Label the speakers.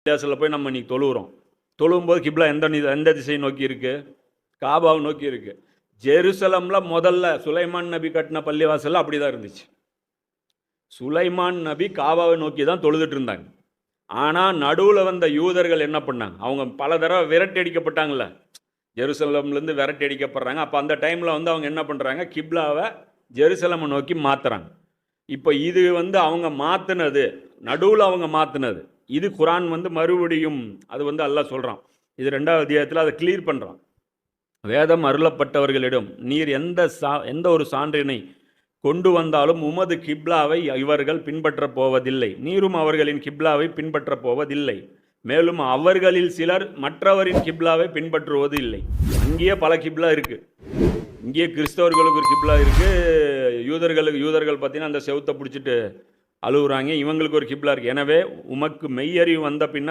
Speaker 1: தேசத்தில் போய் நம்ம இன்னைக்கு தொழுகிறோம். தொழும்போது கிப்லா எந்த திசையை நோக்கி இருக்கு? காபாவை நோக்கி இருக்கு. ஜெருசலம்ல முதல்ல சுலைமான் நபி கட்டின பள்ளிவாசல்ல அப்படிதான் இருந்துச்சு. சுலைமான் நபி காபாவை நோக்கி தான் தொழுதுட்டு இருந்தாங்க. ஆனால் நடுவில் வந்த யூதர்கள் என்ன பண்ணாங்க? அவங்க பல தடவை விரட்டி அடிக்கப்பட்டாங்கல்ல, ஜெருசலம்லேருந்து விரட்டி அடிக்கப்படுறாங்க. அப்போ அந்த டைமில் வந்து அவங்க என்ன பண்ணுறாங்க? கிப்லாவை ஜெருசலமை நோக்கி மாற்றுறாங்க. இப்போ இது வந்து அவங்க மாற்றினது, நடுவில் அவங்க மாற்றினது. இது குரான் வந்து மறுபடியும் அது வந்து அல்லாஹ் சொல்கிறான். இது 2வது அத்தியாயத்தில் அதை கிளியர் பண்ணுறான். வேதம் அருளப்பட்டவர்களிடம் நீர் எந்த ஒரு சான்றினை கொண்டு வந்தாலும் உமது கிப்லாவை இவர்கள் பின்பற்றப் போவதில்லை, நீரும் அவர்களின் கிப்லாவை பின்பற்றப் போவதில்லை, மேலும் அவர்களில் சிலர் மற்றவரின் கிப்லாவை பின்பற்றுவது இல்லை. அங்கேயே பல கிப்லா இருக்குது. இங்கேயே கிறிஸ்தவர்களுக்கு ஒரு கிப்லா இருக்குது, யூதர்கள் பார்த்தீங்கன்னா அந்த செவுத்தை பிடிச்சிட்டு அழுகுறாங்க, இவங்களுக்கு ஒரு கிப்லா இருக்குது. எனவே உமக்கு மெய்யறிவு வந்த பின்னர்